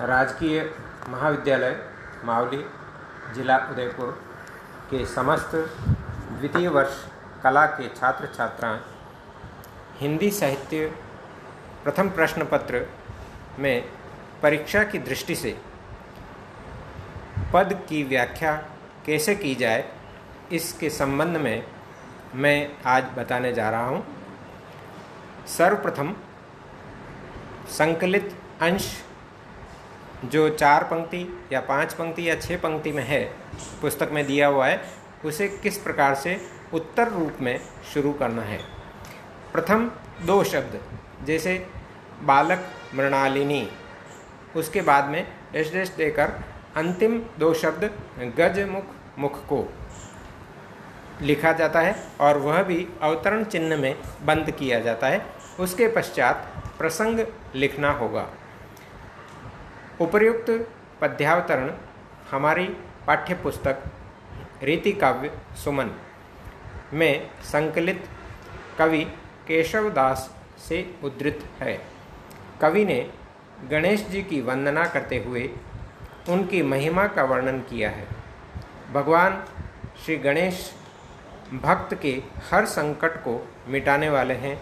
राजकीय महाविद्यालय मावली जिला उदयपुर के समस्त द्वितीय वर्ष कला के छात्र छात्राएं हिंदी साहित्य प्रथम प्रश्न पत्र में परीक्षा की दृष्टि से पद की व्याख्या कैसे की जाए इसके संबंध में मैं आज बताने जा रहा हूँ। सर्वप्रथम संकलित अंश जो 4 पंक्ति या 5 पंक्ति या 6 पंक्ति में है पुस्तक में दिया हुआ है, उसे किस प्रकार से उत्तर रूप में शुरू करना है। प्रथम 2 शब्द जैसे बालक मृणालिनी, उसके बाद में डैश देकर अंतिम 2 शब्द गजमुख मुख को लिखा जाता है और वह भी अवतरण चिन्ह में बंद किया जाता है। उसके पश्चात प्रसंग लिखना होगा। उपर्युक्त पद्यावतरण हमारी पाठ्य पुस्तक रीति काव्य सुमन में संकलित कवि केशव दास से उद्धृत है। कवि ने गणेश जी की वंदना करते हुए उनकी महिमा का वर्णन किया है। भगवान श्री गणेश भक्त के हर संकट को मिटाने वाले हैं।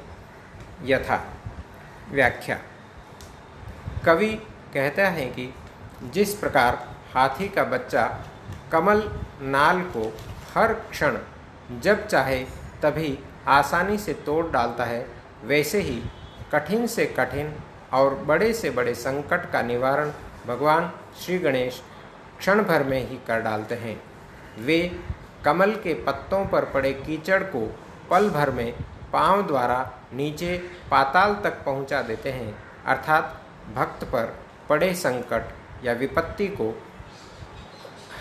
यथा व्याख्या, कवि कहता है कि जिस प्रकार हाथी का बच्चा कमल नाल को हर क्षण जब चाहे तभी आसानी से तोड़ डालता है, वैसे ही कठिन से कठिन और बड़े से बड़े संकट का निवारण भगवान श्री गणेश क्षण भर में ही कर डालते हैं। वे कमल के पत्तों पर पड़े कीचड़ को पल भर में पांव द्वारा नीचे पाताल तक पहुंचा देते हैं, अर्थात भक्त पर पड़े संकट या विपत्ति को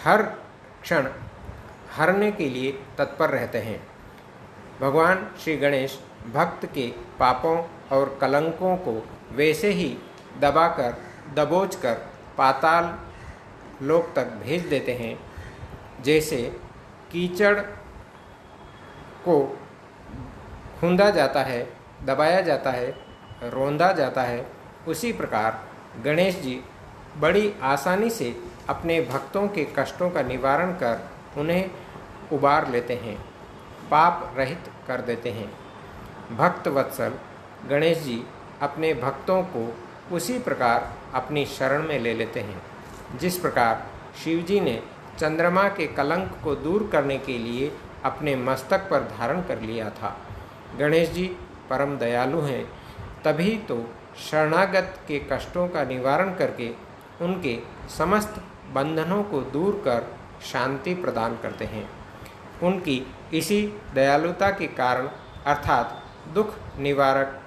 हर क्षण हरने के लिए तत्पर रहते हैं। भगवान श्री गणेश भक्त के पापों और कलंकों को वैसे ही दबोचकर पाताल लोक तक भेज देते हैं जैसे कीचड़ को खूंदा जाता है, दबाया जाता है, रौंदा जाता है। उसी प्रकार गणेश जी बड़ी आसानी से अपने भक्तों के कष्टों का निवारण कर उन्हें उबार लेते हैं, पाप रहित कर देते हैं। भक्त वत्सल गणेश जी अपने भक्तों को उसी प्रकार अपनी शरण में ले लेते हैं जिस प्रकार शिव जी ने चंद्रमा के कलंक को दूर करने के लिए अपने मस्तक पर धारण कर लिया था। गणेश जी परम दयालु हैं, तभी तो शरणागत के कष्टों का निवारण करके उनके समस्त बंधनों को दूर कर शांति प्रदान करते हैं। उनकी इसी दयालुता के कारण अर्थात दुख निवारक,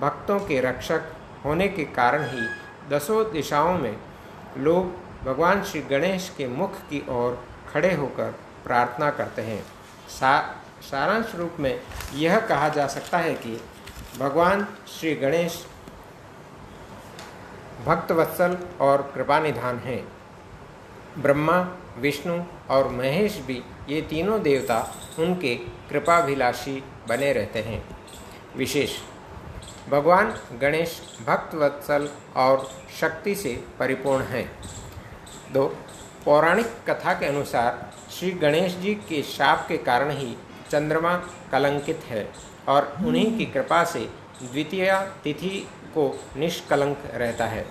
भक्तों के रक्षक होने के कारण ही दसों दिशाओं में लोग भगवान श्री गणेश के मुख की ओर खड़े होकर प्रार्थना करते हैं। सारांश रूप में यह कहा जा सकता है कि भगवान श्री गणेश भक्तवत्सल और कृपानिधान हैं। ब्रह्मा, विष्णु और महेश भी, ये तीनों देवता उनके कृपाभिलाषी बने रहते हैं। विशेष, भगवान गणेश भक्तवत्सल और शक्ति से परिपूर्ण हैं। 2. पौराणिक कथा के अनुसार श्री गणेश जी के शाप के कारण ही चंद्रमा कलंकित है और उन्हीं की कृपा से द्वितीया तिथि को निष्कलंक रहता है।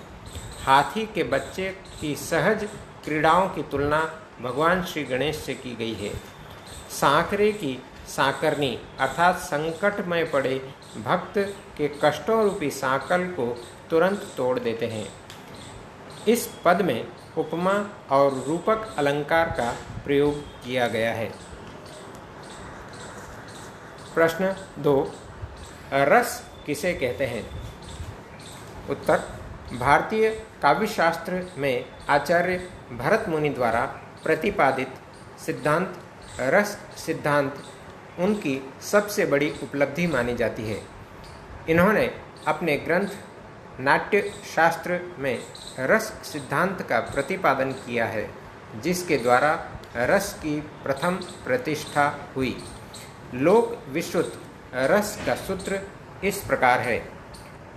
हाथी के बच्चे की सहज क्रीड़ाओं की तुलना भगवान श्री गणेश से की गई है। सांकरे की सांकरनी अर्थात संकट में पड़े भक्त के कष्टों रूपी सांकल को तुरंत तोड़ देते हैं। इस पद में उपमा और रूपक अलंकार का प्रयोग किया गया है। प्रश्न 2, रस किसे कहते हैं? उत्तर, भारतीय काव्यशास्त्र में आचार्य भरत मुनि द्वारा प्रतिपादित सिद्धांत रस सिद्धांत उनकी सबसे बड़ी उपलब्धि मानी जाती है। इन्होंने अपने ग्रंथ नाट्य शास्त्र में रस सिद्धांत का प्रतिपादन किया है, जिसके द्वारा रस की प्रथम प्रतिष्ठा हुई। लोक विश्रुत रस का सूत्र इस प्रकार है: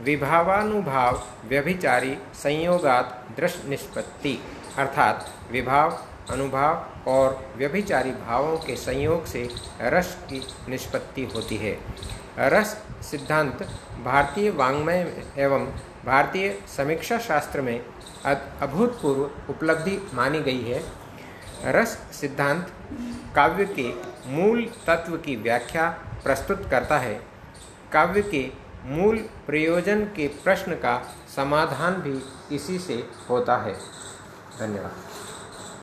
विभावानुभाव व्यभिचारी संयोगात दृश्य निष्पत्ति, अर्थात विभाव, अनुभाव और व्यभिचारी भावों के संयोग से रस की निष्पत्ति होती है। रस सिद्धांत भारतीय वाङ्मय एवं भारतीय समीक्षा शास्त्र में अभूतपूर्व उपलब्धि मानी गई है। रस सिद्धांत काव्य के मूल तत्व की व्याख्या प्रस्तुत करता है। काव्य के मूल प्रयोजन के प्रश्न का समाधान भी इसी से होता है। धन्यवाद।